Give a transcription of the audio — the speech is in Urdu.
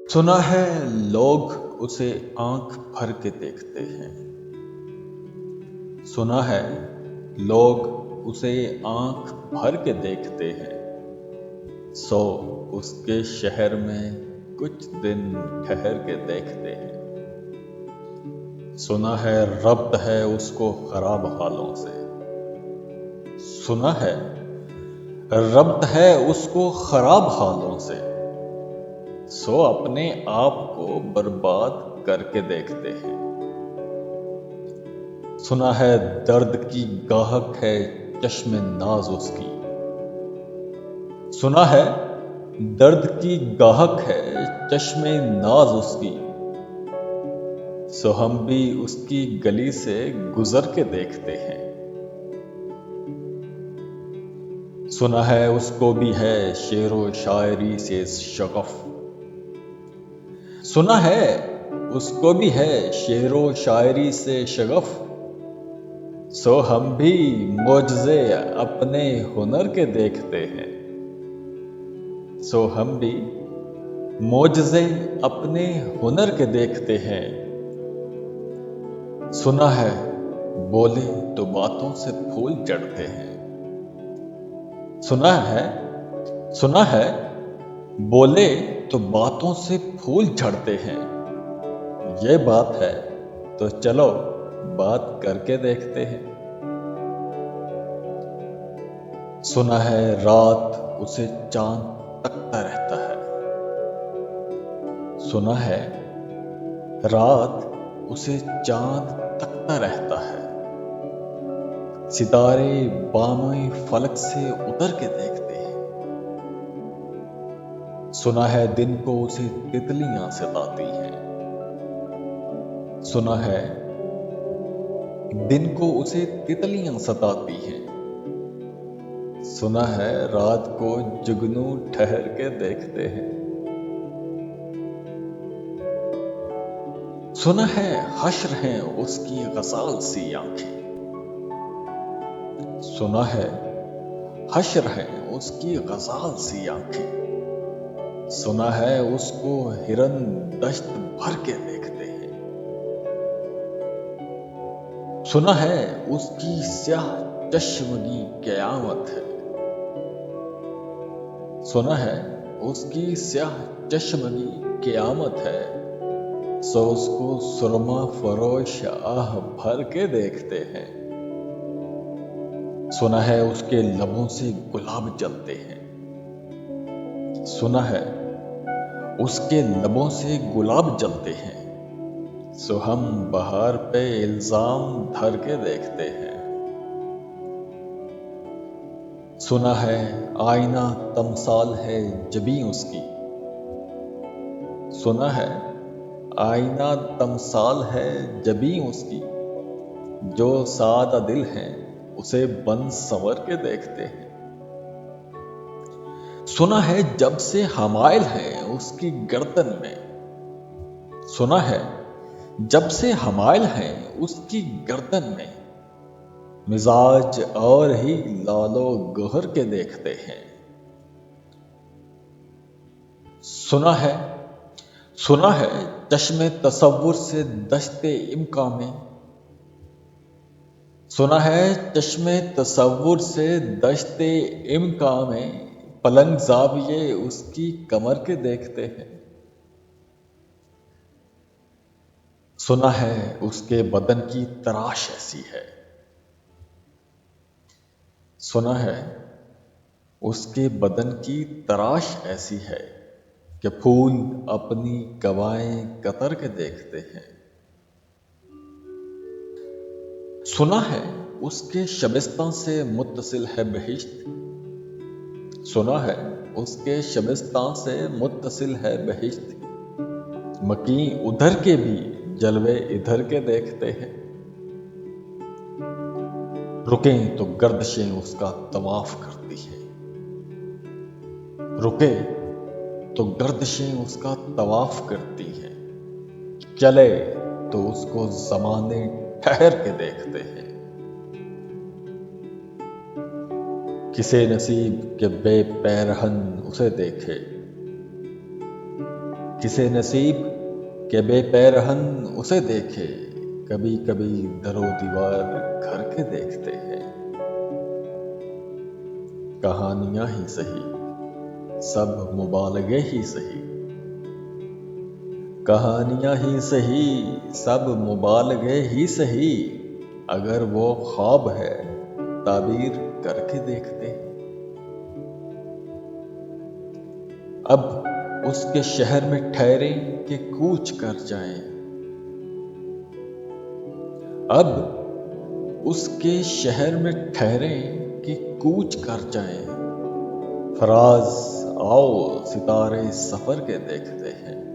سنا ہے لوگ اسے آنکھ بھر کے دیکھتے ہیں۔ سنا ہے لوگ اسے آنکھ بھر کے دیکھتے ہیں، سو اس کے شہر میں کچھ دن ٹھہر کے دیکھتے ہیں۔ سنا ہے ربط ہے اس کو خراب حالوں سے، سنا ہے ربط ہے اس کو خراب حالوں سے، سو اپنے آپ کو برباد کر کے دیکھتے ہیں۔ سنا ہے درد کی گاہک ہے چشم ناز اس کی، سنا ہے درد کی گاہک ہے چشم ناز اس کی، سو ہم بھی اس کی گلی سے گزر کے دیکھتے ہیں۔ سنا ہے اس کو بھی ہے شعر و شاعری سے شغف، سنا ہے اس کو بھی ہے شعر و شاعری سے شغف، سو ہم بھی معجزے اپنے ہنر کے دیکھتے ہیں۔ سو ہم بھی معجزے اپنے ہنر کے دیکھتے ہیں۔ سنا ہے بولے تو باتوں سے پھول چڑھتے ہیں، سنا ہے بولے تو باتوں سے پھول جھڑتے ہیں۔ یہ بات ہے تو چلو بات کر کے دیکھتے ہیں۔ سنا ہے رات اسے چاند تکتا رہتا ہے، سنا ہے رات اسے چاند تکتا رہتا ہے، ستارے بامِ فلک سے اتر کے دیکھتے ہیں۔ سنا ہے دن کو اسے تتلیاں ستاتی ہیں، سنا ہے دن کو اسے تتلیاں ستاتی ہیں، سنا ہے رات کو جگنو ٹھہر کے دیکھتے ہیں۔ سنا ہے حشر ہیں اس کی غزال سی آنکھیں، سنا ہے حشر ہیں اس کی غزال سی آنکھیں، سنا ہے اس کو ہرن دشت بھر کے دیکھتے ہیں۔ سنا ہے اس کی سیاہ چشمگی قیامت ہے، سنا ہے اس کی سیاہ چشمگی قیامت ہے، سو اس کو سرما فروش آہ بھر کے دیکھتے ہیں۔ سنا ہے اس کے لبوں سے گلاب جلتے ہیں، سنا ہے اس کے لبوں سے گلاب جلتے ہیں، سو ہم بہار پہ الزام دھر کے دیکھتے ہیں۔ سنا ہے آئینہ تمثال ہے جبیں اس کی، سنا ہے آئینہ تمثال ہے جبیں اس کی، جو سادہ دل ہیں اسے بن سنور کے دیکھتے ہیں۔ سنا ہے جب سے حمائل ہیں اس کی گردن میں، سنا ہے جب سے حمائل ہیں اس کی گردن میں، مزاج اور ہی لال و گہر کے دیکھتے ہیں۔ سنا ہے چشم تصور سے دشت امکا میں، سنا ہے چشم تصور سے دشت امکا میں، پلنگ زاویے اس کی کمر کے دیکھتے ہیں۔ سنا ہے اس کے بدن کی تراش ایسی ہے، سنا ہے اس کے بدن کی تراش ایسی ہے کہ پھول اپنی کوائیں کتر کے دیکھتے ہیں۔ سنا ہے اس کے شبستان سے متصل ہے بہشت، سنا ہے اس کے شبستان سے متصل ہے بہشت، مکیں ادھر کے بھی جلوے ادھر کے دیکھتے ہیں۔ رکیں تو گردشیں اس کا طواف کرتی ہیں، رکے تو گردشیں اس کا طواف کرتی ہیں، چلے تو اس کو زمانے ٹھہر کے دیکھتے ہیں۔ کسے نصیب کے بے پیرہن اسے دیکھے، کسے نصیب کہ بے پیرہن اسے دیکھے، کبھی کبھی در و دیوار گھر کے دیکھتے ہیں۔ کہانیاں ہی سہی، سب مبالغے ہی سہی، کہانیاں ہی سہی، سب مبالغے ہی سہی، اگر وہ خواب ہے تعبیر کر کے دیکھتے ہیں۔ اب اس کے شہر میں ٹھہریں کہ کوچ کر جائیں، اب اس کے شہر میں ٹھہریں کہ کوچ کر جائیں، فراز آؤ ستارے سفر کے دیکھتے ہیں۔